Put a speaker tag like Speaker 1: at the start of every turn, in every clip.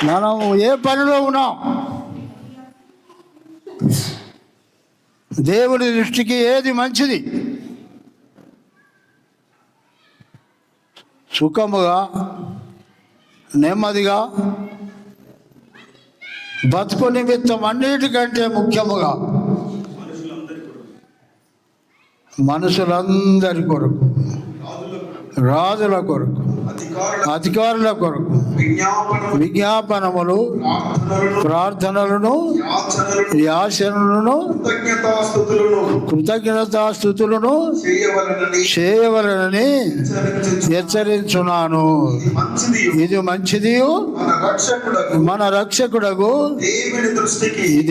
Speaker 1: మనం ఏ పనిలో ఉన్నాం, దేవుని దృష్టికి ఏది మంచిది? సుఖముగా నెమ్మదిగా బతుకు నిమిత్తం అన్నిటికంటే ముఖ్యముగా మనుషులందరి కొరకు, రాజుల కొరకు, అధికారుల కొరకు విజ్ఞాపనములు, ప్రార్థనలను, యాచనలను, కృతజ్ఞతాస్థుతులను చేయవలనని హెచ్చరించున్నాను. ఇది మంచిది మన రక్షకుడగు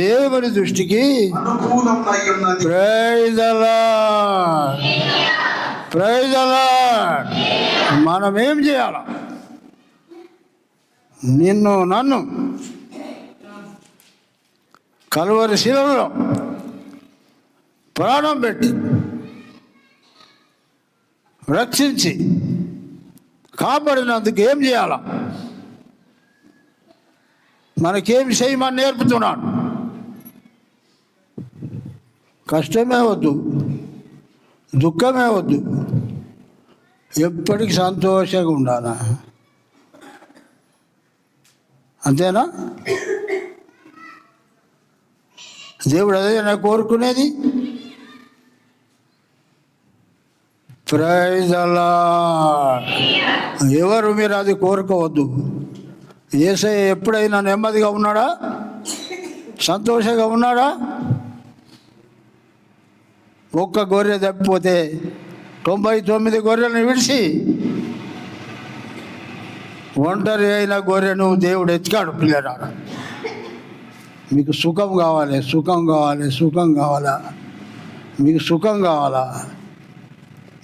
Speaker 1: దేవుని దృష్టికి. Praise the lord, praise the Lord. మనం ఏం చేయాలి? నిన్ను నన్ను కలువరి శిలలో ప్రాణం పెట్టి రక్షించి కాపాడినందుకు ఏం చేయాలా? మనకేం చేయమని నేర్పుతున్నాడు. కష్టమే వద్దు, దుఃఖమే వద్దు, ఎప్పటికీ సంతోషంగా ఉండాలా. అంతేనా? దేవుడు అదే నాకు కోరుకునేది. Praise the Lord. ఎవరు మీరు అది కోరుకోవద్దు. యేసయ్య ఎప్పుడైనా నెమ్మదిగా ఉన్నాడా? సంతోషంగా ఉన్నాడా? ఒక్క గొర్రె తప్పిపోతే 99 గొర్రెలను విడిచి ఒంటరి అయిన గొర్రెను దేవుడు ఎత్తికాడు. పిల్లరాడు, మీకు సుఖం కావాలి, సుఖం కావాలి, సుఖం కావాలా? మీకు సుఖం కావాలా?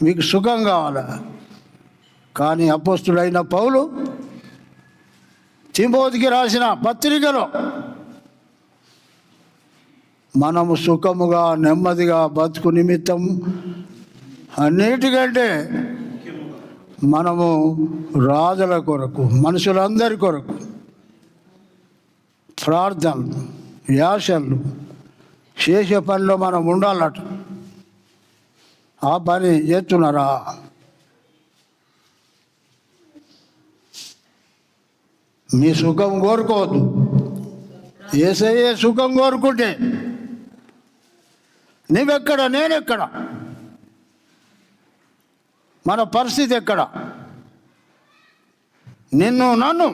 Speaker 1: మీకు సుఖం కావాలా? కానీ అపోస్తుడైన పౌలు తిమోతికి రాసిన పత్రికలో మనము సుఖముగా నెమ్మదిగా బతుకు నిమిత్తం అన్నిటికంటే మనము రాజుల కొరకు, మనుషులందరి కొరకు ప్రార్థనలు, యాసనలు చేసే పనిలో మనం ఉండాలట. ఆ పని చేస్తున్నారా? మీ సుఖం కోరుకోవద్దు. యేసయ్యే సుఖం కోరుకుంటే నువ్వెక్కడ, నేనెక్కడ, మన పరిస్థితి ఎక్కడ? నిన్ను నన్ను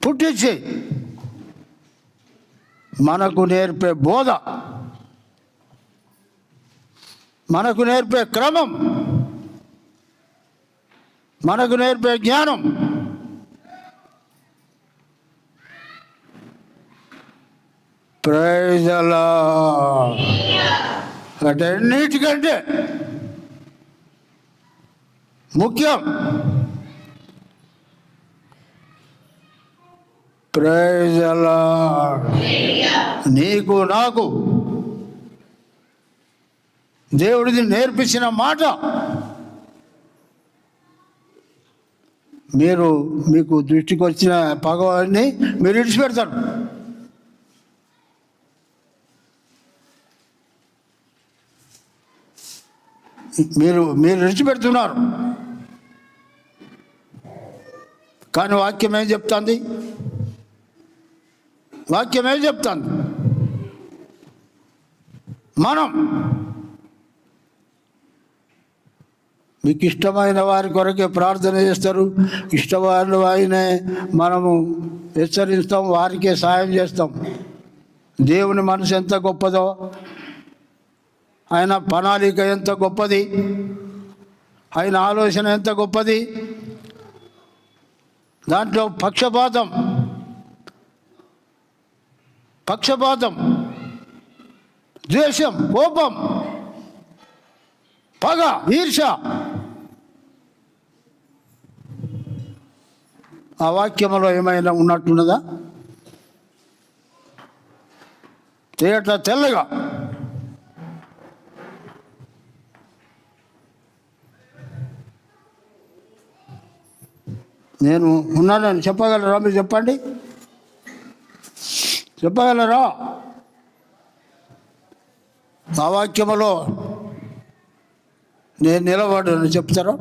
Speaker 1: పుట్టించి మనకు నేర్పే బోధ, మనకు నేర్పే క్రమం, మనకు నేర్పే జ్ఞానం ప్రైజ్ ది లార్డ్. అటన్నిటికంటే ముఖ్యం ప్రైజ్ ది లార్డ్. నీకు నాకు దేవుడిది నేర్పించిన మాట మీకు దృష్టికి వచ్చిన పగవాడిని మీరు విడిచిపెడతారు. మీరు విడిచిపెడుతున్నారు. కానీ వాక్యం ఏం చెప్తుంది? వాక్యం ఏం చెప్తుంది? మనం మీకు ఇష్టమైన వారి కొరకే ప్రార్థన చేస్తారు, ఇష్టమైన వారినే మనము హెచ్చరిస్తాం, వారికే సాయం చేస్తాం. దేవుని మనసు ఎంత గొప్పదో, ఆయన ప్రణాళిక ఎంత గొప్పది, ఆయన ఆలోచన ఎంత గొప్పది. దాంట్లో పక్షపాతం, ద్వేషం, కోపం, పగ, ఈర్ష ఆ వాక్యంలో ఏమైనా ఉన్నట్టున్నదా? తెల్లగా నేను ఉన్నానని చెప్పగలరా? మీరు చెప్పండి, చెప్పగలరా? ఆ వాక్యములో నేను నిలబడని చెప్తారా?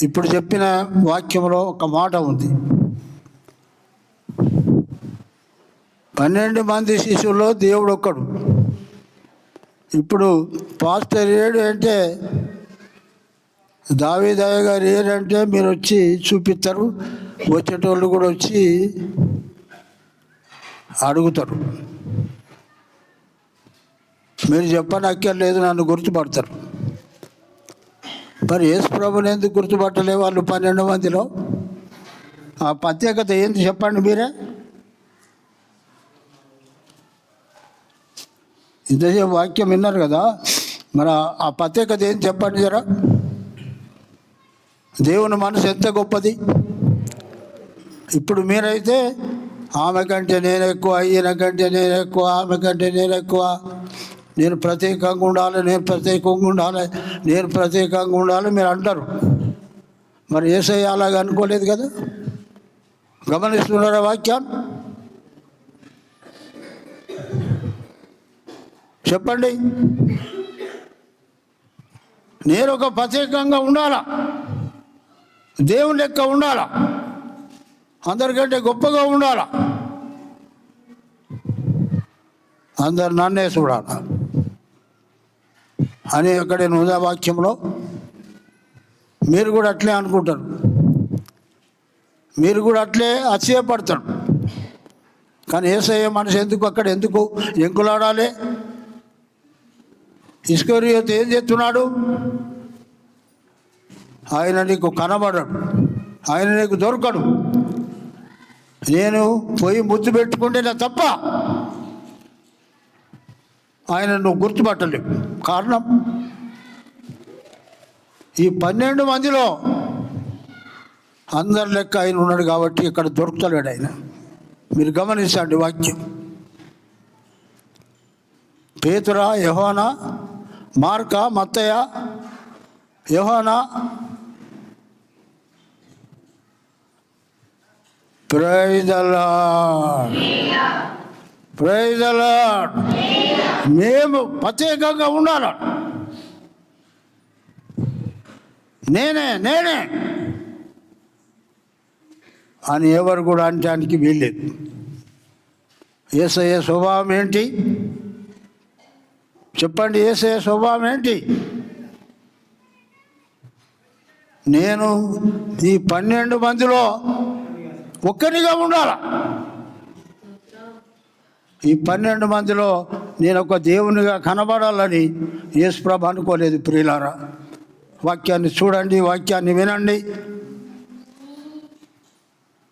Speaker 1: ఇప్పుడు చెప్పిన వాక్యంలో ఒక మాట ఉంది. 12 మంది శిష్యుల్లో దేవుడు ఒక్కడు. ఇప్పుడు పాస్టర్ ఏడు అంటే, దావీదయ్య గారు ఏడంటే మీరు వచ్చి చూపిస్తారు, వచ్చేటోళ్ళు కూడా వచ్చి అడుగుతారు. మీరు చెప్పని అక్కర్లేదు, నన్ను గుర్తుపడతారు. మరి యేసు ప్రభుని ఎందుకు గుర్తుపట్టలే వాళ్ళు 12 మందిలో? ఆ ప్రత్యేకత ఏంటి చెప్పండి మీరే. ఇంతసేపు వాక్యం విన్నారు కదా, మరి ఆ ప్రత్యేకత ఏంటి చెప్పండి జరా. దేవుని మనసు ఎంత గొప్పది. ఇప్పుడు మీరైతే ఆమె కంటే నేను ఎక్కువ, ఈయన కంటే నేను ఎక్కువ, ఆమె కంటే నేను ఎక్కువ, నేను ప్రత్యేకంగా ఉండాలి, నేను ప్రత్యేకంగా ఉండాలి, నేను ప్రత్యేకంగా ఉండాలి మీరు అంటారు. మరి యేసయ్య అలాగ అనుకోలేదు కదా. గమనిస్తున్నారా వాక్యాన్ని? చెప్పండి. నేను ఒక ప్రత్యేకంగా ఉండాలా, దేవుని లెక్క ఉండాలా, అందరికంటే గొప్పగా ఉండాలా, అందరు నన్నే చూడాలా అని అక్కడే నుదా వాక్యంలో మీరు కూడా అట్లే అనుకుంటారు, మీరు కూడా అట్లే అతిశయపడతారు. కానీ యేసయ్య మనసు ఎందుకు అక్కడ ఎందుకు ఎంకులాడాలి? ఇస్కరియోతు ఏం చేస్తున్నాడు? ఆయన నీకు కనబడడు, ఆయన నీకు దొరకడు. నేను పోయి ముద్దు పెట్టుకుంటేనే తప్ప ఆయన నువ్వు గుర్తుపట్టలేవు. కారణం ఈ 12 మందిలో అందరి లెక్క ఆయన ఉన్నాడు కాబట్టి ఇక్కడ దొరుకుతలేడు ఆయన. మీరు గమనించండి వాక్యం. పేతురా, యోహానా, మార్కా, మత్తయ్య, యోహానా, praise the lord, praise the lord. మేము ప్రత్యేకంగా ఉండాలి. నేనే నేనే అని ఎవరు కూడా అనటానికి వీల్లేదు. యేసయ్య స్వభావం ఏంటి చెప్పండి? యేసయ్య స్వభావం ఏంటి? నేను ఈ 12 మందిలో ఒక్కనిగా ఉండాల. ఈ 12 మందిలో నేను ఒక దేవునిగా కనబడాలని యేసుప్రభు అనుకోలేదు. ప్రియులారా, వాక్యాన్ని చూడండి, వాక్యాన్ని వినండి.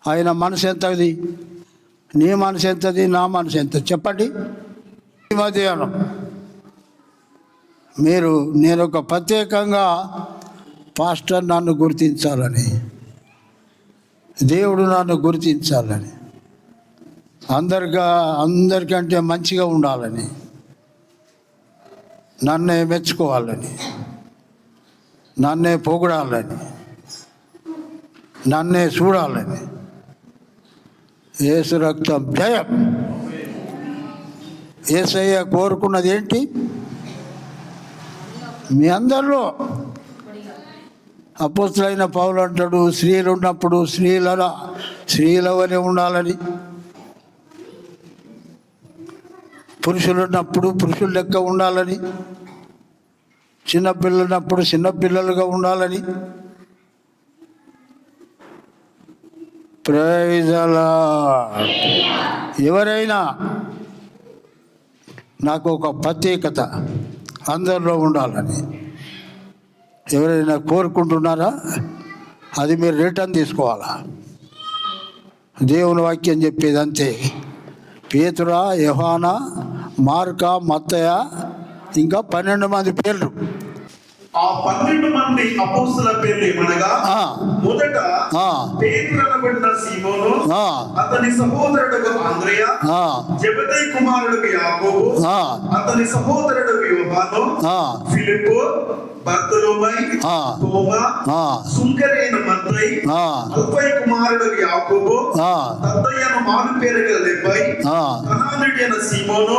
Speaker 1: ఆయన మనసు ఎంతది, నీ మనసు ఎంతది, నా మనసు ఎంత చెప్పండి. ఈ మధ్యాహ్నం మీరు నేను ఒక ప్రత్యేకంగా పాస్టర్ నన్ను గుర్తించాలని, దేవుడు నన్ను గుర్తించాలని, అందరికంటే మంచిగా ఉండాలని, నన్నే మెచ్చుకోవాలని, నన్నే పొగడాలని, నన్నే చూడాలని. యేసు రక్తం జయం. యేసయ్య కోరుకున్నది ఏంటి? మీ అందరిలో అపోస్తులైన పౌలు అంటాడు, స్త్రీలు ఉన్నప్పుడు స్త్రీలవనే ఉండాలని, పురుషులు ఉన్నప్పుడు పురుషుల లెక్క ఉండాలని, చిన్నపిల్లలు ఉన్నప్పుడు చిన్నపిల్లలుగా ఉండాలని. Praise the Lord. ఎవరైనా నాకు ఒక ప్రత్యేకత అందరిలో ఉండాలని ఎవరైనా కోరుకుంటున్నారా? అది మీరు రిటర్న్ తీసుకోవాలా. దేవుని వాక్యం చెప్పేది అంతే. పేతురా, యోహానా, మార్కా, మత్తయ్య, ఇంకా 12 మంది పేర్లు.
Speaker 2: ఆ 12 మంది అపోస్తలుల పేర్లు ఏమనగా, మొదట పేతురు అనబడిన సీమోను, అతని సహోదరుడు అంద్రెయ, జెబెదయి కుమారుడు యాకోబు, అతని సహోదరుడు యోహాను, ఫిలిప్పు, బర్తలోమై, తోమా, సుంకరైన మత్తయి, అల్ఫయి కుమారుడు యాకోబు, తద్దయ్యను మారు పేరు గల లెబ్బై, కనానీయుడైన సీమోను,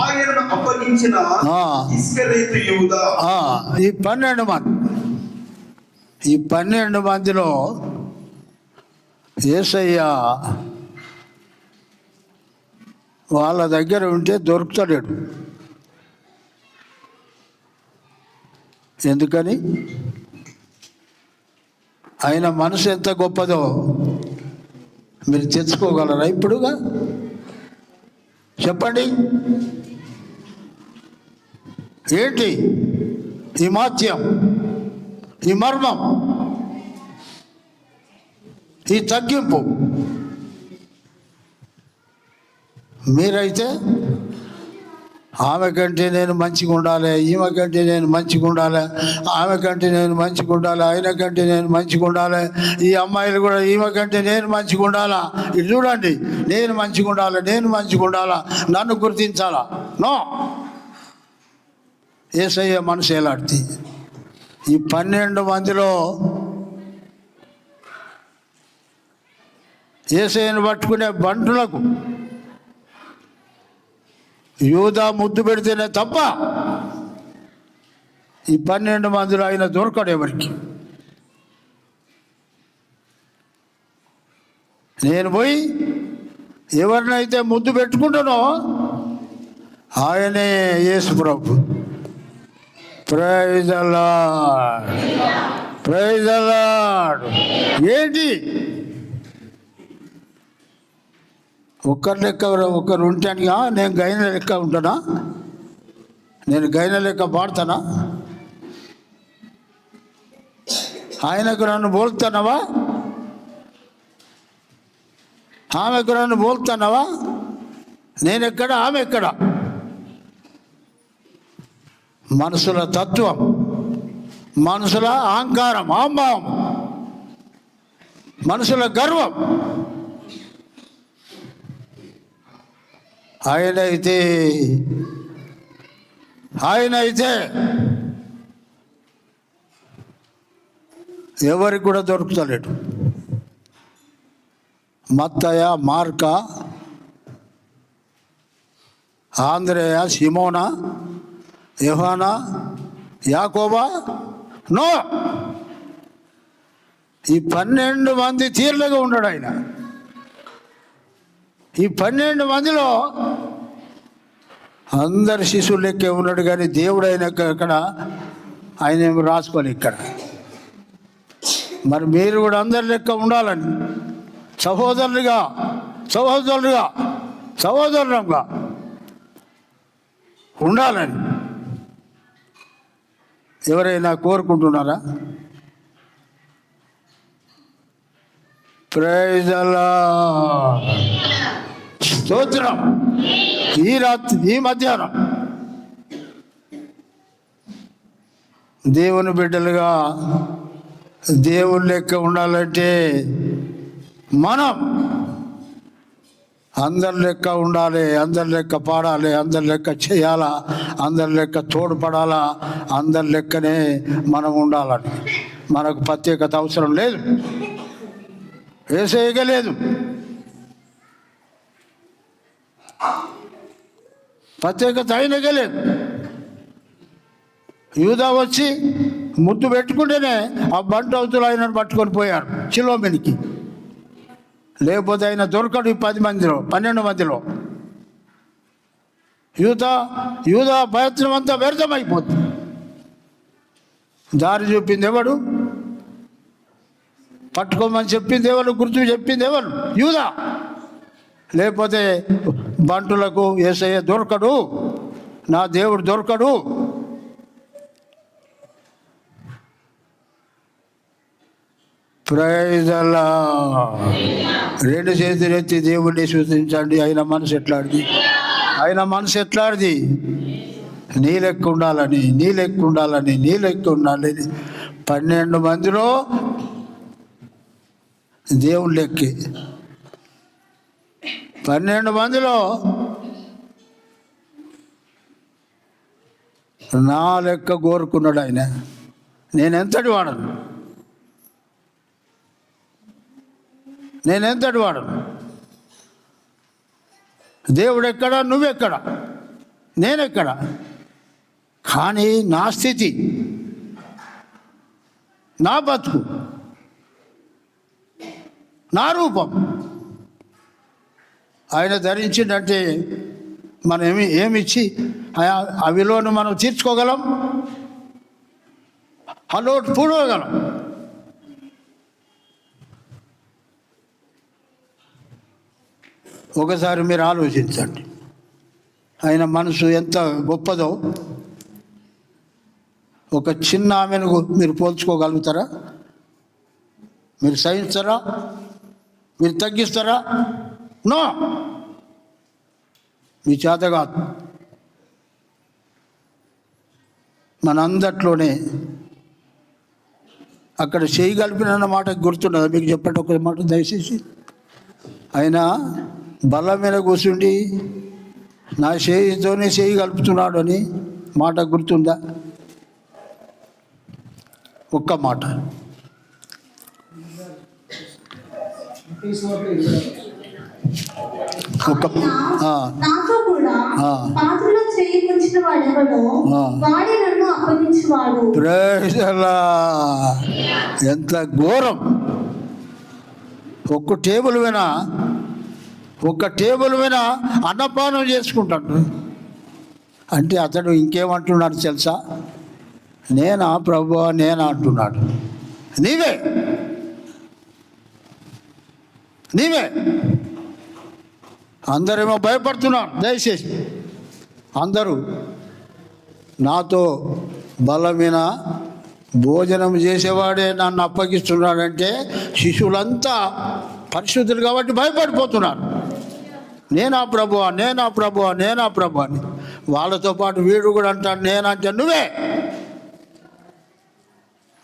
Speaker 2: ఆయనను అప్పగించిన ఇస్కరియోతు యూదా.
Speaker 1: ఈ 12 మందిలో యేసయ్య వాళ్ళ దగ్గర ఉంటే దొరుకుతాడు. ఎందుకని? ఆయన మనసు ఎంత గొప్పదో మీరు తెచ్చుకోగలరా ఇప్పుడుగా? చెప్పండి. ఏంటి ఈ మాత్యం, ఈ మర్మం, ఈ తగ్గింపు? మీరైతే ఆమె కంటే నేను మంచిగా ఉండాలి, ఈమె కంటే నేను మంచిగా ఉండాలి, ఆమె కంటే నేను మంచిగా ఉండాలి, ఆయన కంటే నేను మంచిగా ఉండాలి, ఈ అమ్మాయిలు కూడా ఈమె కంటే నేను మంచిగా ఉండాలా, ఇది చూడండి, నేను మంచిగా ఉండాలి, నేను మంచిగా ఉండాలా, నన్ను గుర్తించాలా? నో. యేసయ్య మనసు ఎలాంటి? ఈ 12 మందిలో యేసయ్యను పట్టుకునే బంటులకు యూదా ముద్దు పెడితేనే తప్ప ఈ 12 మందిలో ఆయన దొరకడు ఎవరికి. నేను పోయి ఎవరినైతే ముద్దు పెట్టుకుంటానో ఆయనే యేసు ప్రభు. Praise the lord, praise the lord. ఏంటి ఒక్కరి లెక్క ఒకరు ఉంటానుగా? నేను గైన లెక్క ఉంటానా? నేను గైన లెక్క పాడతానా? ఆయనకు నన్ను బోల్తానవా? ఆమెకు నన్ను బోల్తానవా? నేనెక్కడ, ఆమె ఎక్కడ? మనుషుల తత్వం, మనుషుల అహంకారం, అహంభావం, మనుషుల గర్వం. ఆయనైతే ఎవరికి కూడా దొరుకుతలేడు. మత్తయ, మార్క, ఆంద్రేయ, సిమోనా, యోహానా, యాకోబా, నో. ఈ 12 మంది తీర్లుగా ఉన్నాడు ఆయన. ఈ 12 మందిలో అందరు శిశువులు లెక్కే ఉన్నాడు, కానీ దేవుడు ఆయన ఇక్కడ ఆయన ఏమి రాసుకోవాలి ఇక్కడ. మరి మీరు కూడా అందరి లెక్క ఉండాలని, సహోదరులుగా ఉండాలని ఎవరైనా కోరుకుంటున్నారా? Praise the lord. స్తోత్రం. ఈ రాత్రి, ఈ మధ్యాహ్నం దేవుని బిడ్డలుగా దేవుని లెక్క ఉండాలంటే మనం అందరి లెక్క ఉండాలి, అందరి లెక్క పాడాలి, అందరి లెక్క చేయాలా, అందరి లెక్క తోడ్పడాలా, అందరి లెక్కనే మనం ఉండాలని. మనకు ప్రత్యేకత అవసరం లేదు, యేసయ్యకే లేదు. ప్రత్యేకత ఆయనకే లేదు. యూదా వచ్చి ముద్దు పెట్టుకుంటేనే ఆ బంటవుతులు ఆయనను పట్టుకొని పోయారు చిలోమినికి. లేకపోతే ఆయన దొరకడు ఈ 10 మందిలో, 12 మందిలో. యూదా ప్రయత్నం అంతా వ్యర్థమైపోతుంది. దారి చూపింది ఎవడు? పట్టుకోమని చెప్పింది ఎవరు? గుర్తు చెప్పింది ఎవరు? యూదా. లేకపోతే బంటులకు యేసయ్య దొరకడు, నా దేవుడు దొరకడు. Praise the lord. 2 చేతులు ఎత్తి దేవుడిని సూచించండి. ఆయన మనసు ఎట్లాడిది? ఆయన మనసు ఎట్లాడిది? నీ లెక్క ఉండాలని, నీ లెక్క ఉండాలని, నీ లెక్క ఉండాలని. 12 మందిలో దేవుని లెక్కి 12 మందిలో నా లెక్క కోరుకున్నాడు ఆయన. నేనెంతటి వాడను, నేనెంతటి వాడను. దేవుడు ఎక్కడా, నువ్వెక్కడా, నేనెక్కడా. కానీ నా స్థితి, నా బతుకు, నా రూపం ఆయన ధరించిందంటే మనం ఏమిచ్చి ఆ విలువను మనం తీర్చుకోగలం, హలో పూడగలం. ఒకసారి మీరు ఆలోచించండి, ఆయన మనసు ఎంత గొప్పదో. ఒక చిన్న ఆమెను మీరు పోల్చుకోగలుగుతారా? మీరు సహిస్తారా? మీరు తగ్గిస్తారా? నో, మీ చేత కాదు. మనందట్లోనే అక్కడ చేయగలిపిన మాట గుర్తున్నదా మీకు? చెప్పండి ఒక మాట దయచేసి. ఆయన బల్ల మీద కూర్చుండి నా చేయితోనే చేయగలుపుతున్నాడు అని మాట గుర్తుందా? ఒక్క మాట.
Speaker 3: నాతో కూడా పాత్రలో చేయి ఉంచిన వాడెవడో వాడే నన్ను అప్పగించువాడు.
Speaker 1: Praise the lord. ఎంత ఘోరం! ఒక్క టేబుల్ మీద అన్నపానం చేసుకుంటాడు. అంటే అతడు ఇంకేమంటున్నాడు తెలుసా? నేనా ప్రభువా, నేనా అంటున్నాడు. నీవే అందరేమో భయపడుతున్నారు. దయచేసి అందరూ నాతో బలమైన భోజనం చేసేవాడే నన్ను అప్పగిస్తున్నాడంటే శిష్యులంతా పరిశుద్ధులు కాబట్టి భయపడిపోతున్నారు. నేనా ప్రభువా, నేనా ప్రభువా, నేనా ప్రభు అని. వాళ్ళతో పాటు వీడు కూడా అంటాడు నేనంటే నువ్వే.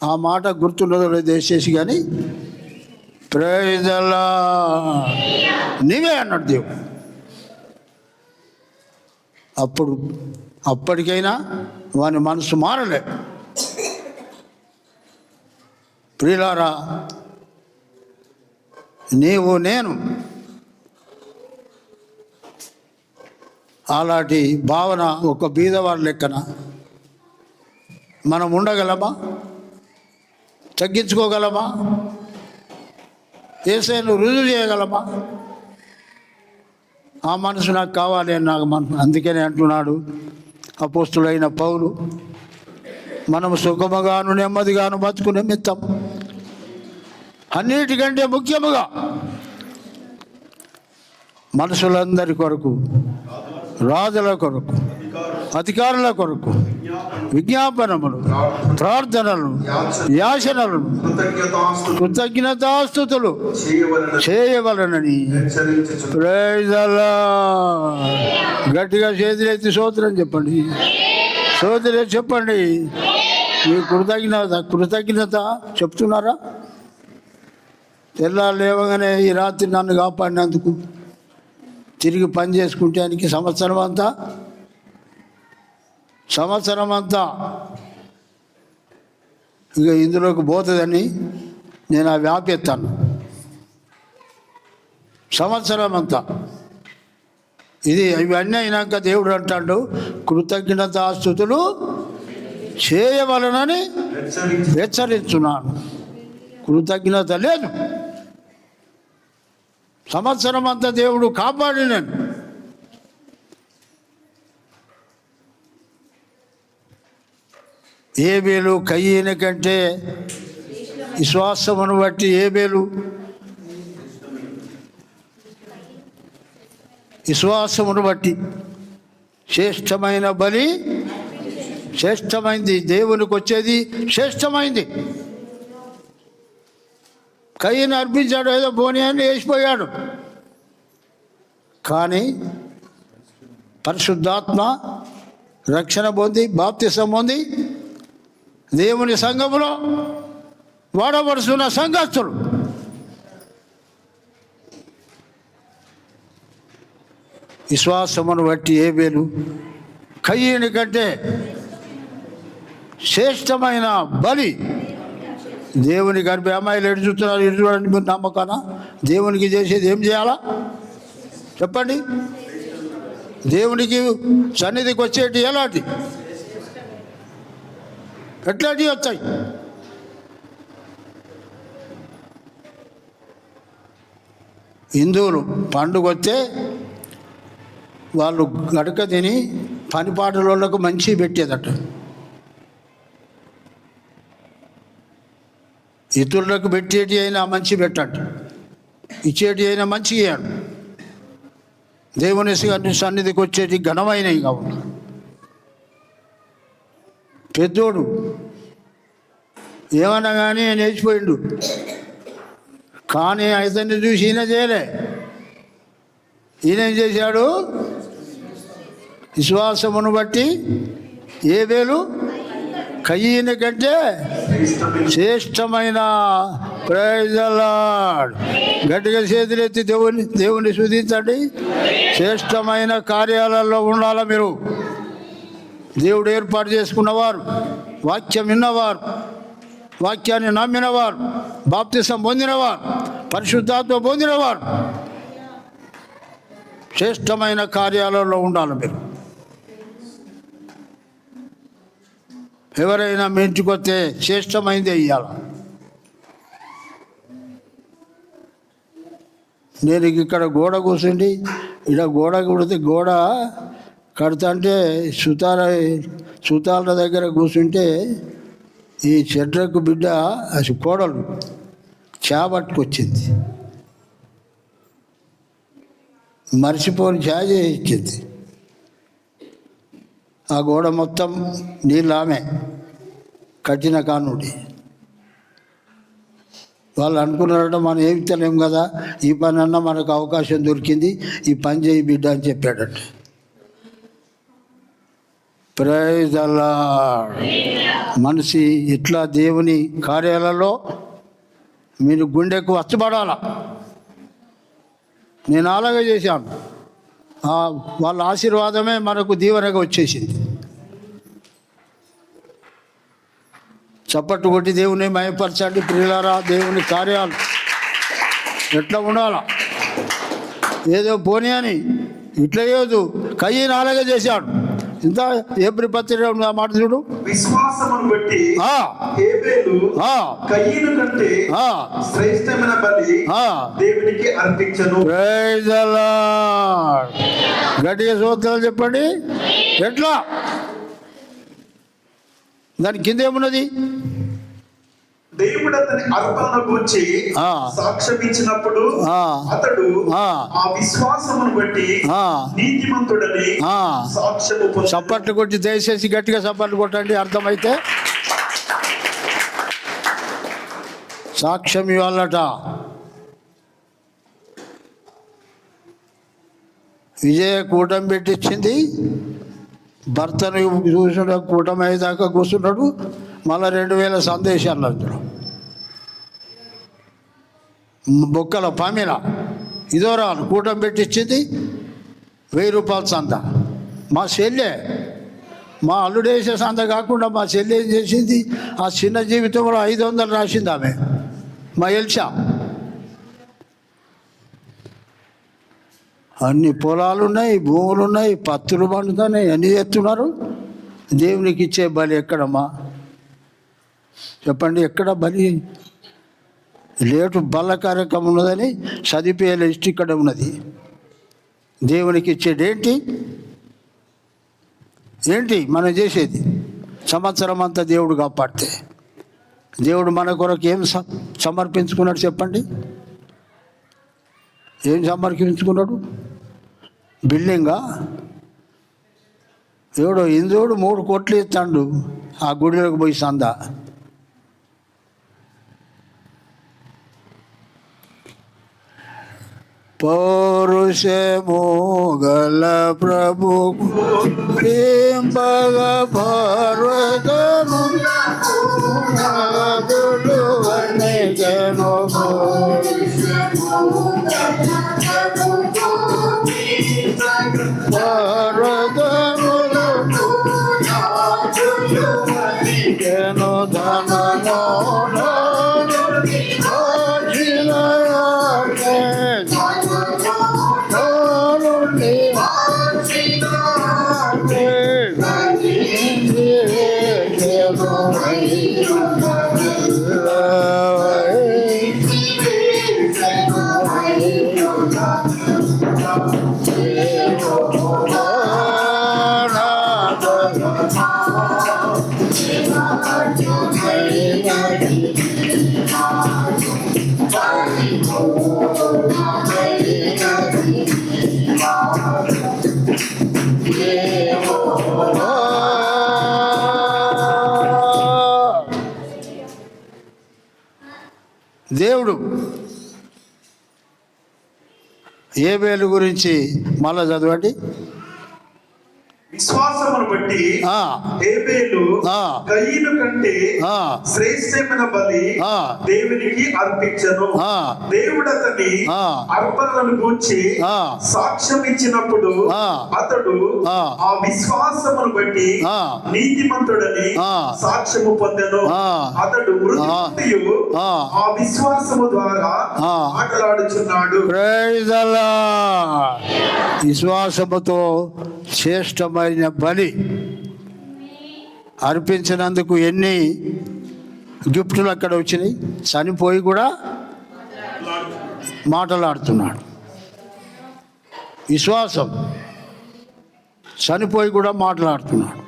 Speaker 1: ఆ మాట గుర్తున్నదో లేదు దయచేసి, కానీ ప్రైజ్ ది లార్డ్, నీవే అన్నాడు దేవుడు. అప్పటికైనా వాని మనసు మారలే. ప్రియులారా, నీవు నేను అలాంటి భావన ఒక బీదవాడి లెక్కన మనం ఉండగలమా? తగ్గించుకోగలమా? యేసయ్యను రుజువు చేయగలమా? ఆ మనసు నాకు కావాలి అని నాకు మనసు. అందుకనే అంటున్నాడు అపోస్తులైన పౌలు, మనము సుఖముగాను నెమ్మదిగాను బతుకు నిమిత్తం అన్నిటికంటే ముఖ్యముగా మనుషులందరి కొరకు, రాజుల కొరకు, అధికారుల కొరకు విజ్ఞాపనములు, ప్రార్థనలు, యాచనలు, కృతజ్ఞతాస్తుతులు చేయవలనని. Praise the lord. గట్టిగా చేతులెత్తి స్తోత్రం చెప్పండి, స్తోత్రం చెప్పండి. మీ కృతజ్ఞత చెప్తున్నారా? తెల్లారు లేవగానే ఈ రాత్రి నన్ను కాపాడినందుకు తిరిగి పని చేసుకుంటానికి సంవత్సరం అంతా ఇక ఇందులోకి పోతుందని నేను అవి ఆపేస్తాను. సంవత్సరం అంతా ఇవన్నీ అయినాక దేవుడు అంటాడు కృతజ్ఞతాస్తుతులు చేయవలనని హెచ్చరించున్నాను. కృతజ్ఞత లేదు. సంవత్సరం అంతా దేవుడు కాపాడినాను. ఏబేలు కయ్యన కంటే విశ్వాసమును బట్టి విశ్వాసమును బట్టి శ్రేష్టమైన బలి శ్రేష్టమైంది, దేవునికి వచ్చేది శ్రేష్టమైంది. కయ్యను అర్పించాడు, ఏదో పోనీ అని వేసిపోయాడు. కానీ పరిశుద్ధాత్మ రక్షణ పొంది బాప్తిసం పొంది దేవుని సంఘములో వాడబడుతున్న సంఘస్థులు విశ్వాసమును బట్టి ఏబేలు కయ్యని కంటే శ్రేష్టమైన బలి. దేవునికి అనిపి అమ్మాయిలు ఎటు చూస్తున్నారు, ఎటు చూడండి మీరు నమ్మకానా? దేవునికి చేసేది ఏం చేయాలా చెప్పండి? దేవునికి సన్నిధికి వచ్చేటి ఎలాంటి ఎట్లాంటివి వచ్చాయి? హిందువులు పండుగ వస్తే వాళ్ళు గడక తిని పనిపాటలకు మంచి పెట్టేదట. ఇతరులకు పెట్టేటి అయినా మంచి పెట్టండి, ఇచ్చేటి అయినా మంచి ఇయ్యాడు. దేవుని సన్నిధికి వచ్చేటి ఘనమైనవి కావు. పెద్దోడు ఏమన్నా కానీ నేర్చిపోయిండు, కానీ అతన్ని చూసి ఈయన చేయలే. ఈయన ఏం చేశాడు? విశ్వాసమును బట్టి ఏబేలు కయ్యని కంటే శ్రేష్టమైన. Praise the lord. గట్టిగా చేతులెత్తి దేవుని స్తుతించండి. శ్రేష్టమైన కార్యాలలో ఉండాలి మీరు. దేవుడు ఏర్పాటు చేసుకున్నవారు, వాక్యం విన్నవారు, వాక్యాన్ని నమ్మినవారు, బాప్తిసం పొందినవారు, పరిశుద్ధాత్మ పొందినవారు శ్రేష్టమైన కార్యాలలో ఉండాలి మీరు. ఎవరైనా మీ ఇంటికి వస్తే శ్రేష్టమైందే ఇవ్వాలి. నేను ఇక్కడ గోడ కూర్చుండి ఇక్కడ గోడ కుడితే గోడ కడతా అంటే సుతాల దగ్గర కూర్చుంటే ఈ చెట్రకు బిడ్డ అసలు కోడలు చేపట్టుకొచ్చింది, మర్చిపోని ఛాయ్ ఇచ్చింది. ఆ గోడ మొత్తం నీళ్ళు ఆమె కట్టిన కానుండి. వాళ్ళు అనుకున్నారట మనం ఏమి తెలియము కదా, ఈ పని అన్నా మనకు అవకాశం దొరికింది, ఈ పని చేయి బిడ్డ అని చెప్పాడట. Praise the lord. మనిషి ఇట్లా దేవుని కార్యాలలో మీరు గుండెకు వచ్చబడాల. నేను అలాగే చేశాను. వాళ్ళ ఆశీర్వాదమే మనకు దీవెనగా వచ్చేసింది. చప్పట్టు కొట్టి దేవుని మయపరచండి ప్రియులారా. దేవుని కార్యాలు ఎట్లా ఉండాలా? ఏదో పోనీ అని ఇట్లా లేదు, కయ్యని అలాగే చేశాడు. ఇంత ఏప్రిల్ 10 మాట చూడు.
Speaker 2: విశ్వాసమును బట్టి హేబేలు కయ్యను కంటే శ్రేష్టమైన బలి దేవునికి అర్పించెను.
Speaker 1: Praise the lord. గట్టిగా స్తోత్రాలు చెప్పండి. ఎట్లా? దాని కింద ఏమున్నది?
Speaker 2: దేవుడు అతని అర్పణను గురించి సాక్ష్యం ఇచ్చినప్పుడు అతడు ఆ విశ్వాసమును బట్టి నీతిమంతుడని సాక్ష్యము పొందెను.
Speaker 1: చప్పట్లు కొట్టి దయచేసి గట్టిగా చప్పట్లు కొట్టండి. అర్థమైతే సాక్ష్యం ఇవ్వాలట. విజయ కూటమి పెట్టించింది. భర్తను చూసిన కూటమి అయ్యేదాకా కూర్చున్నాడు. మళ్ళీ 2000 సందేశాలు అందులో బొక్కల పామిన ఇదోరాలు కూటమి పెట్టించింది. 1000 రూపాయల సంద. మా చెల్లె, మా అల్లుడేసే సంద కాకుండా మా చెల్లె ఏం చేసింది? ఆ చిన్న జీవితంలో 500 రాసింది ఆమె, మా ఎల్షా. అన్ని పొలాలు ఉన్నాయి, భూములు ఉన్నాయి, పత్తులు పండుతున్నాయి, అన్నీ చేస్తున్నారు. దేవునికి ఇచ్చే బలి ఎక్కడమ్మా చెప్పండి? ఎక్కడ బలి? లేటు బల్ల కార్యక్రమం ఉన్నదని చదివిపోయే లిస్ట్ ఇక్కడ ఉన్నది. దేవునికి ఇచ్చేది ఏంటి మనం చేసేది? సంవత్సరం అంతా దేవుడు కాపాడితే దేవుడు మన కొరకు ఏం సమర్పించుకున్నాడు చెప్పండి? ఏం సమర్పించుకున్నాడు? బిల్డింగా? ఎవడో హిందువుడు 3 కోట్లు ఇస్తాడు ఆ గుడిలోకి పోయి సంద. పౌరుషము గల ప్రభు ప్రేంబగ పర్వతము దేవుడు ఏబేలు గురించి మళ్ళా చదవండి.
Speaker 2: విశ్వాసమును బట్టి
Speaker 1: ఆ.
Speaker 2: హేబేలు
Speaker 1: ఆ.
Speaker 2: కయీను కంటే
Speaker 1: ఆ.
Speaker 2: శ్రేష్టమైన బలి
Speaker 1: ఆ.
Speaker 2: దేవునికి అర్పించను.
Speaker 1: ఆ.
Speaker 2: దేవుడు అతని
Speaker 1: ఆ.
Speaker 2: అర్పణలను గూర్చి
Speaker 1: ఆ.
Speaker 2: సాక్ష్యం ఇచ్చినప్పుడు
Speaker 1: ఆ.
Speaker 2: అతడు
Speaker 1: ఆ.
Speaker 2: ఆ విశ్వాసమును బట్టి
Speaker 1: ఆ.
Speaker 2: నీతిమంతుడని
Speaker 1: ఆ.
Speaker 2: సాక్ష్యము పొందెను.
Speaker 1: ఆ.
Speaker 2: అతడు మృతి
Speaker 1: ఆ.
Speaker 2: పొందియు
Speaker 1: ఆ.
Speaker 2: ఆ విశ్వాసము ద్వారా
Speaker 1: ఆ.
Speaker 2: మాట్లాడుచున్నాడు.
Speaker 1: Praise the lord. విశ్వాసముతో శ్రేష్టమైన బలి అర్పించినందుకు ఎన్ని గిఫ్టులు అక్కడ వచ్చినాయి. చనిపోయి కూడా మాట్లాడుతున్నాడు. విశ్వాసం, చనిపోయి కూడా మాట్లాడుతున్నాడు.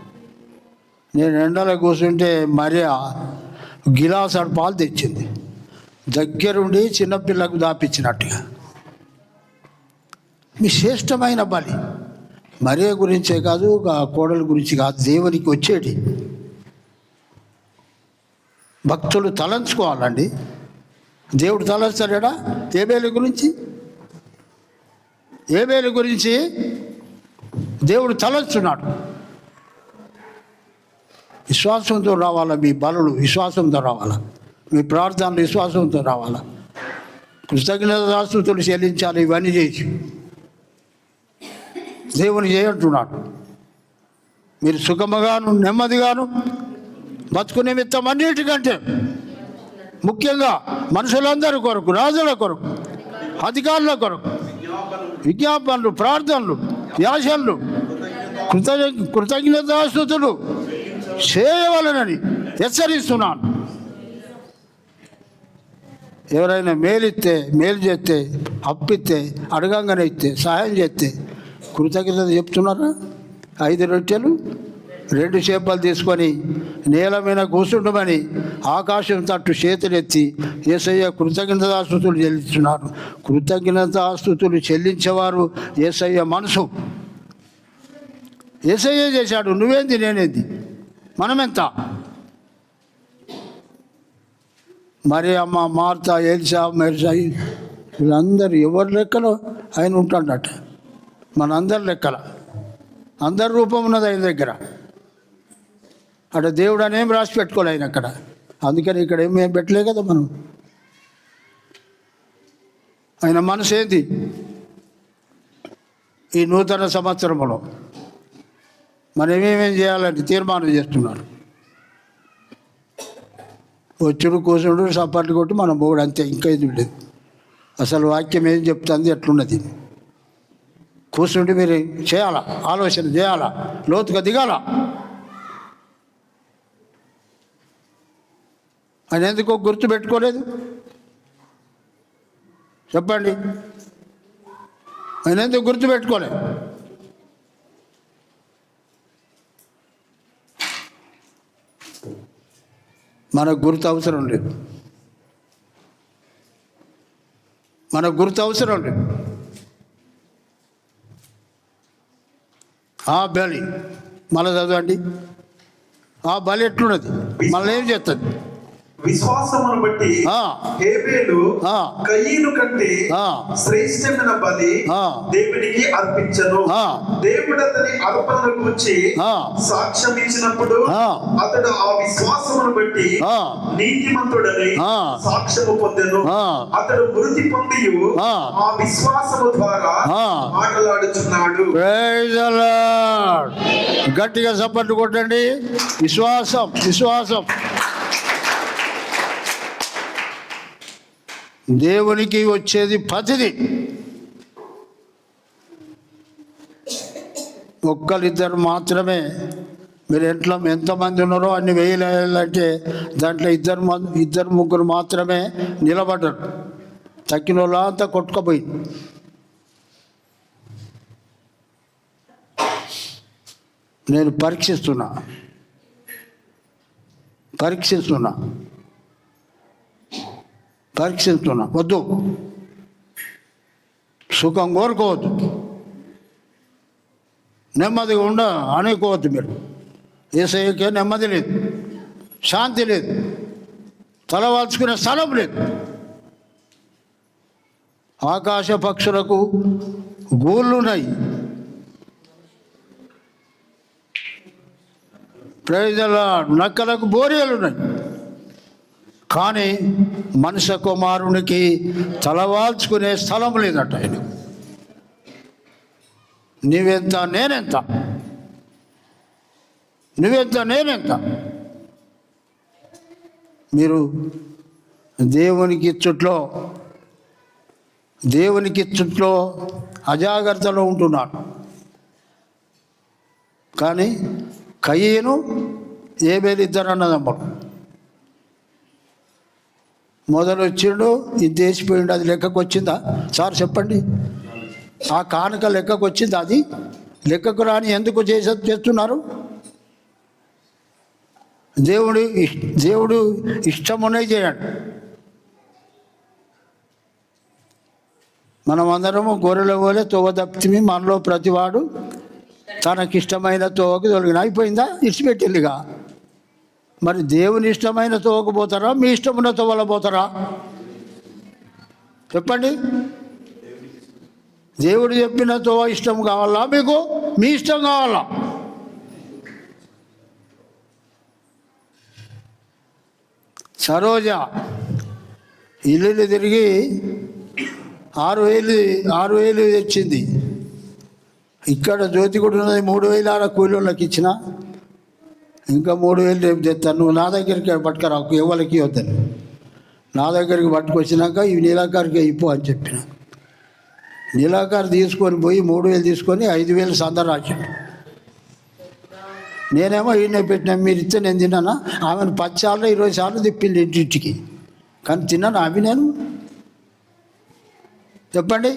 Speaker 1: నేను ఎండలో కూర్చుంటే మరియా గిలాసాడు పాలు తెచ్చింది, దగ్గరుండి చిన్నపిల్లకు దాపించినట్టుగా. మీ శ్రేష్టమైన బలి మరియ గురించే కాదు, ఆ కోడల గురించి కాదు, దేవునికి వచ్చేటి భక్తులు తలంచుకోవాలండి. దేవుడు తలంచాడా ఏబేలు గురించి? ఏబేలు గురించి దేవుడు తలంచున్నాడు. విశ్వాసంతో రావాలా మీ బలులు, విశ్వాసంతో రావాలా మీ ప్రార్థనలు, విశ్వాసంతో రావాలా. కృతజ్ఞతాస్తుతులు చెల్లించాలి. ఇవన్నీ చేసి దేవుని చేయంటున్నాడు. మీరు సుఖముగాను నెమ్మదిగాను బతుకు నిమిత్తం అన్నిటికంటే ముఖ్యంగా మనుషులందరి కొరకు, రాజుల కొరకు, అధికారుల కొరకు విజ్ఞాపనలు, ప్రార్థనలు, యాసనలు, కృతజ్ఞతాస్తుతులు చేయవలనని హెచ్చరిస్తున్నాను. ఎవరైనా మేలిస్తే, మేలు చేస్తే, అప్పిస్తే, అడగంగానే ఇస్తే, సహాయం చేస్తే కృతజ్ఞత చెప్తున్నారా? 5 రొట్టెలు 2 చేపలు తీసుకొని నేల మీద కూర్చుండమని ఆకాశం తట్టు చేతులెత్తి యేసయ్య కృతజ్ఞతాస్తుతులు చెల్లిస్తున్నారు. కృతజ్ఞతాస్తుతులు చెల్లించేవారు యేసయ్య మనసు. యేసయ్య చేశాడు, నువ్వేంది నేనేంది, మనమెంత? మరి అమ్మ, మార్తా, ఎలిసా, మెర్సా, వీళ్ళందరూ ఎవరి లెక్కలో ఆయన ఉంటాడట. మనందరి లెక్కల, అందరి రూపం ఉన్నది ఆయన దగ్గర. అక్కడ దేవుడు అనేం రాసి పెట్టుకోలే ఆయన అక్కడ. అందుకని ఇక్కడ ఏమేం పెట్టలే కదా మనం. ఆయన మనసు ఏంది? ఈ నూతన సంవత్సరంలో మనం ఏమేమేం చేయాలని తీర్మానం చేస్తున్నారు. వచ్చుడు, కూర్చుడు, సపాట్లు కొట్టి మనం పోవడం అంతే, ఇంకా ఇది లేదు. అసలు వాక్యం ఏం చెప్తుంది, ఎట్లున్నది? కూర్చుంటే మీరు చేయాలా, ఆలోచన చేయాలా, లోతుగా దిగాల. ఆయన ఎందుకో గుర్తు పెట్టుకోలేదు చెప్పండి? ఆయన ఎందుకు గుర్తు పెట్టుకోలేదు? మనకు గుర్తు అవసరం లేదు, మనకు గుర్తు అవసరం లేదు. ఆ బలి మళ్ళీ చదవండి. ఆ బలి ఎట్లున్నది, మళ్ళీ ఏం చేస్తుంది?
Speaker 2: విశ్వాసమును బట్టి హేబేలు కయీను కంటే శ్రేష్టమైన బలి దేవునికి అర్పించను. దేవుడు అతని అర్పణను గురించి సాక్ష్యం ఇచ్చినప్పుడు అతడు ఆ విశ్వాసమును బట్టి నీతిమంతుడని సాక్ష్యము పొందెను. అతడు మృతి పొంది ఆ విశ్వాసము ద్వారా మాట్లాడుచున్నాడు.
Speaker 1: గట్టిగా సపోర్ట్ కొట్టండి. విశ్వాసం, విశ్వాసం. దేవునికి వచ్చేది ప్రతిది. ఒక్కరిద్దరు మాత్రమే. మీరు ఎట్లా ఎంతమంది ఉన్నారో అన్ని వేయాలంటే దాంట్లో ఇద్దరు ముగ్గురు మాత్రమే నిలబడ్డారు. తక్కిన వాళ్ళ అంతా కొట్టుకుపోయింది. నేను పరీక్షిస్తున్నా. వద్దు, సుఖం కోరుకోవద్దు, నెమ్మదిగా అనుకోవద్దు. మీరు యేసయ్యకే నెమ్మది లేదు, శాంతి లేదు, తలవాల్చుకునే స్థలం లేదు. ఆకాశ పక్షులకు గూళ్ళున్నాయి, ప్రజల నక్కలకు బోరియలున్నాయి, కానీ మనుష్య కుమారునికి తలవాల్చుకునే స్థలం లేదట. ఆయన నువ్వెంత నేనెంత, నువ్వెంత నేనెంత. మీరు దేవునికి చుట్లో అజాగ్రత్తలో ఉంటున్నాడు. కానీ కయ్యను హేబేలు ఇద్దరు అన్నదమ్ముడు. మొదలు వచ్చిండు, ఇది దేశిపోయిండు. అది లెక్కకు వచ్చిందా సార్ చెప్పండి? ఆ కానుక లెక్కకు వచ్చిందా? అది లెక్కకు రాని ఎందుకు చేస్తున్నారు? దేవుడు ఇష్టమునే చేయండి. మనం అందరము గొర్రెల పోలే తోవ తప్పిమి, మనలో ప్రతివాడు తనకిష్టమైన తోవకు తొలగిన. అయిపోయిందా? ఇడిచిపెట్టిందిగా. మరి దేవుని ఇష్టమైన తోవకు పోతారా, మీ ఇష్టమున్న తోవల పోతారా? చెప్పండి. దేవుడు చెప్పిన తోవ ఇష్టం కావాలా మీకు? మీ ఇష్టం కావాలా? సరోజ ఇల్లు తిరిగి 6,000 తెచ్చింది. ఇక్కడ జ్యోతిగుడు ఉన్నది 3,000 ఆడ కూలీళ్ళకి ఇచ్చిన, ఇంకా 3,000 రేపు తెస్తాను. నువ్వు నా దగ్గరికి పట్టుకురాకు, ఎవరికి వద్దని. నా దగ్గరికి పట్టుకొచ్చినాక ఇవి నీలాకారికి అయిపో అని చెప్పిన. నీలాకారు తీసుకొని పోయి 3,000 తీసుకొని 5,000 సందర్ రాశాడు. నేనేమో ఈయన పెట్టినా, మీరు ఇస్తే నేను తిన్నానా? ఆమెను 10 సార్లు 20 సార్లు తిప్పింది ఇంటికి, కానీ తిన్నాను అవి నేను. చెప్పండి.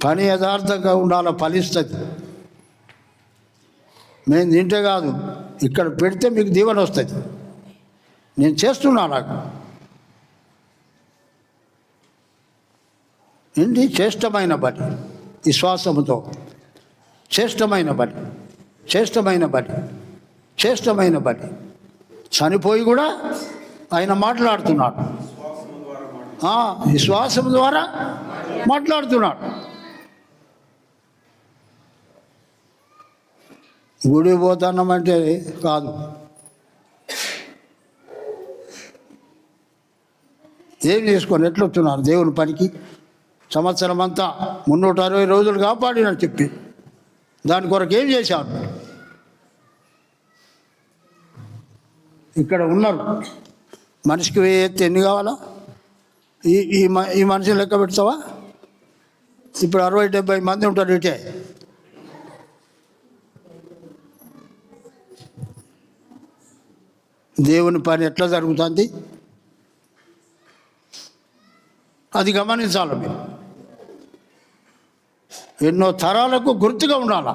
Speaker 1: పని యథార్థంగా ఉండాలి, ఫలిస్తుంది. మేము తింటే కాదు, ఇక్కడ పెడితే మీకు దీవెన వస్తుంది. నేను చేస్తున్నా నాకు ఏంటి శ్రేష్టమైన బలి, విశ్వాసముతో శ్రేష్టమైన బలి. చనిపోయి కూడా ఆయన మాట్లాడుతున్నాడు, విశ్వాసం ద్వారా మాట్లాడుతున్నాడు. గుడి పోతానమంటే కాదు. ఏం చేసుకొని ఎట్లొస్తున్నారు దేవుని పనికి? సంవత్సరం అంతా 360 రోజులు కాపాడినని చెప్పి దాని కొరకు ఏం చేశారు? ఇక్కడ ఉన్నారు. మనిషికి ఎత్తి ఎన్ని కావాలా? ఈ మనిషిని లెక్క పెడతావా? ఇప్పుడు 60-70 మంది ఉంటారు. ఇటే దేవుని పని ఎట్లా జరుగుతుంది అది గమనించాలి మీరు. ఎన్నో తరాలకు గుర్తుగా ఉండాలా.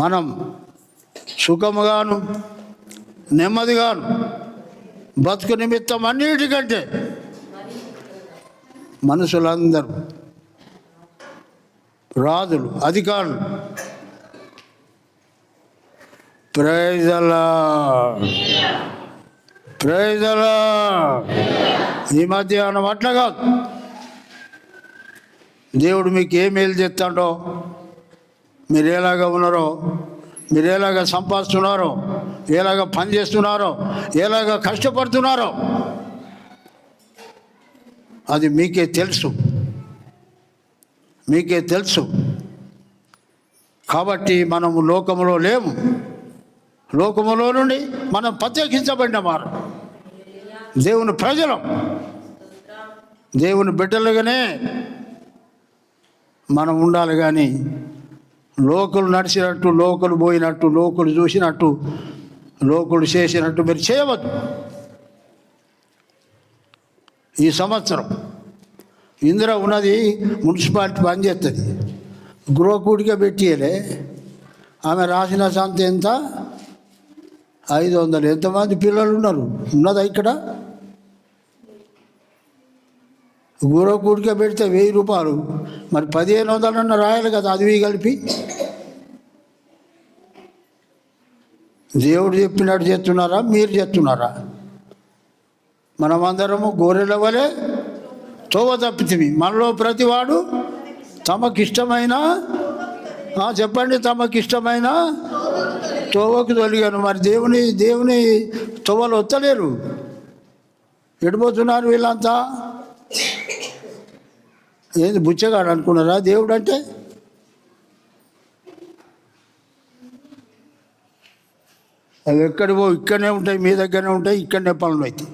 Speaker 1: మనం సుఖముగాను నెమ్మదిగాను బతుకు నిమిత్తం అన్నిటికంటే మనుషులందరూ, రాజులు, అధికారులు, ప్రైజ్ ది లార్డ్. ఈ మధ్యాహ్నం అట్లా కాదు. దేవుడు మీకు ఏ మేలు చేస్తాడో, మీరు ఎలాగ ఉన్నారో, మీరు ఎలాగ సంపాదిస్తున్నారో, ఎలాగ పని చేస్తున్నారో, ఎలాగ కష్టపడుతున్నారో అది మీకే తెలుసు. కాబట్టి మనము లోకములో లేము. లోకములో నుండి మనం ప్రత్యేకించబడిన వారు, దేవుని ప్రజలం, దేవుని బిడ్డలుగానే మనం ఉండాలి. కానీ లోకులు నడిచినట్టు, లోకులు పోయినట్టు, లోకులు చూసినట్టు, లోకులు చేసినట్టు మీరు చేయవద్దు. ఈ సంవత్సరం ఇందిరా ఉన్నది మున్సిపాలిటీ పనిచేస్తుంది, గృహకూడిగా పెట్టియలే. ఆమె రాసిన సంత ఎంత? 500. ఎంతమంది పిల్లలు ఉన్నదా ఇక్కడ? కూడిక పెడితే 1000 రూపాయలు, మరి 1500 రాయాలి కదా, అది కలిపి. దేవుడు చెప్పినట్టు చేస్తున్నారా, మీరు చేస్తున్నారా? మనమందరము గొర్రెల వలె తోవ తప్పితిమి, మనలో ప్రతివాడు తమకిష్టమైన చెప్పండి, తమకిష్టమైన తోవకు తొలిగాను. మరి దేవుని తోవలు వత్తలేరు. ఎడిపోతున్నారు వీళ్ళంతా? ఏంది బుచ్చగాడు అనుకున్నారా దేవుడు అంటే? అవి ఎక్కడివో ఇక్కడనే ఉంటాయి, మీ దగ్గరనే ఉంటాయి, ఇక్కడనే పనులు అవుతాయి.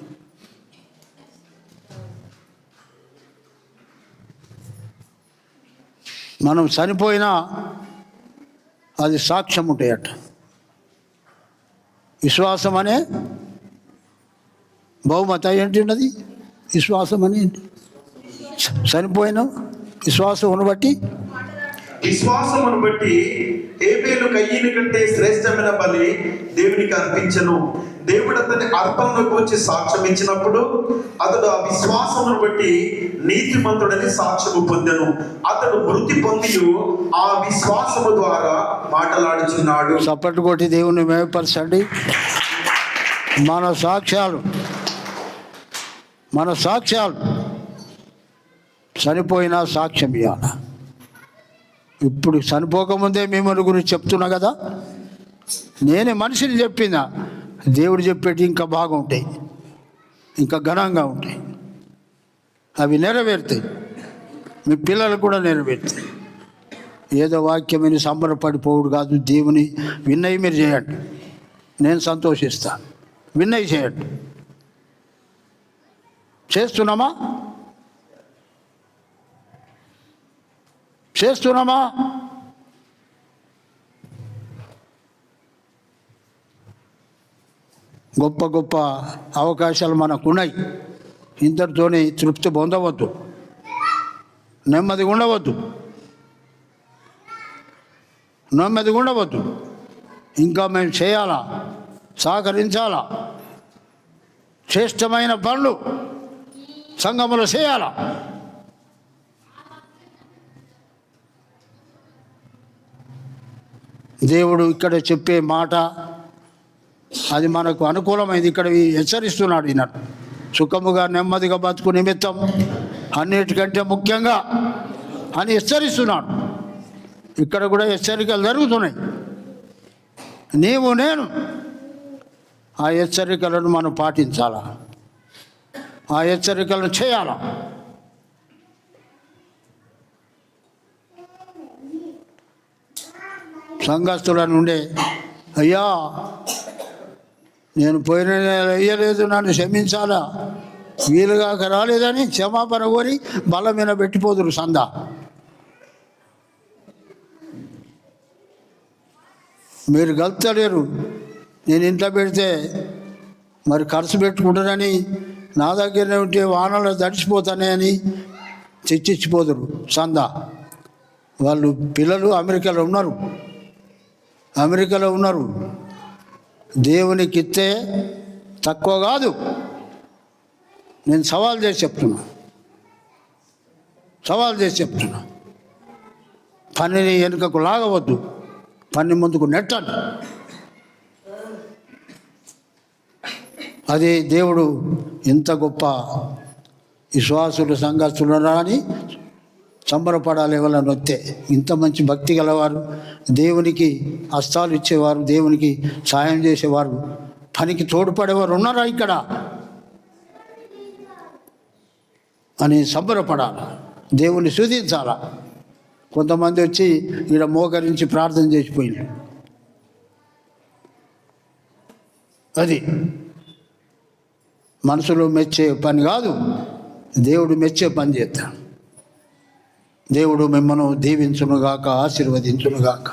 Speaker 1: మనం చనిపోయినా అది సాక్ష్యం ఉంటాయట. విశ్వాసం అనే బహుమత ఏంటి ఉన్నది? విశ్వాసం అని ఏంటి? చనిపోయిన విశ్వాసమును బట్టి
Speaker 2: హేబేలు కయీను కంటే శ్రేష్టమైన బలి దేవునికి అర్పించను. దేవుడు అతని అర్పణకు వచ్చి సాక్ష్యం ఇచ్చినప్పుడు అతడు ఆ విశ్వాసమును బట్టి నీతిమంతుడని సాక్ష్యము పొందెను. అతడు మృతి పొంది ఆ విశ్వాసము ద్వారా మాట్లాడుచున్నాడు.
Speaker 1: చప్పట్లు కొట్టి దేవుని మేపరచండి. మన సాక్ష్యాలు చనిపోయినా సాక్ష్యం ఇవ్వాల. ఇప్పుడు చనిపోకముందే మిమ్మల్ని గురించి చెప్తున్నా కదా, నేనే మనిషిని చెప్పినా, దేవుడు చెప్పేటి ఇంకా బాగుంటాయి, ఇంకా ఘనంగా ఉంటాయి. అవి నెరవేరుతాయి, మీ పిల్లలు కూడా నెరవేరుతాయి. ఏదో వాక్యమని సంబరపడిపోవుడు కాదు. దేవుని విన్నయి మీరు చేయండి, నేను సంతోషిస్తాను. విన్నయి చేయండి. చేస్తున్నామా? గొప్ప గొప్ప అవకాశాలు మనకున్నాయి. ఇంతటితోనే తృప్తి పొందవద్దు, నెమ్మదిగా ఉండవద్దు. ఇంకా మేము చేయాలా, సహకరించాలా, శ్రేష్టమైన పనులు సంఘములో చేయాలా. దేవుడు ఇక్కడ చెప్పే మాట అది మనకు అనుకూలమైంది. ఇక్కడ హెచ్చరిస్తున్నాడు ఈనాడు, సుఖముగా నెమ్మదిగా బతుకు నిమిత్తం అన్నిటికంటే ముఖ్యంగా అని హెచ్చరిస్తున్నాడు. ఇక్కడ కూడా హెచ్చరికలు జరుగుతున్నాయి. నేను ఆ హెచ్చరికలను మనం పాటించాలా, ఆ హెచ్చరికలను చేయాలా. సంఘస్థుల నుండే, అయ్యా నేను పోయిన నెల వేయలేదు, నన్ను క్షమించాలా, వీలుగాక రాలేదని క్షమాపణ కోరి బల్ల మీద పెట్టిపోదురు సందా. మీరు గలుపుతలేరు, నేను ఇంట్లో పెడితే మరి ఖర్చు పెట్టుకుంటానని, నా దగ్గరనే ఉంటే వానలో తడిచిపోతానే అని తెచ్చిచ్చిపోదురు సందా. వాళ్ళు పిల్లలు అమెరికాలో ఉన్నారు. దేవునికి ఇస్తే తక్కువ కాదు. నేను సవాల్ చేసి చెప్తున్నా. పనిని వెనుకకు లాగవద్దు, పని ముందుకు నెట్టండి. అది దేవుడు ఇంత గొప్ప విశ్వాసులు సంఘస్థులు అని సంబరపడాలి. వాళ్ళని నొత్తే ఇంత మంచి భక్తి గలవారు, దేవునికి హస్తాలు ఇచ్చేవారు, దేవునికి సాయం చేసేవారు, పనికి తోడ్పడేవారు ఉన్నారా ఇక్కడ అని సంబరపడాలి, దేవుని స్తుతించాలా. కొంతమంది వచ్చి ఈడ మోకరించి ప్రార్థన చేసిపోయింది. అది మనసులో మెచ్చే పని కాదు, దేవుడు మెచ్చే పని చేస్తాడు. దేవుడు మిమ్మల్ని దీవించునుగాక, ఆశీర్వదించునుగాక.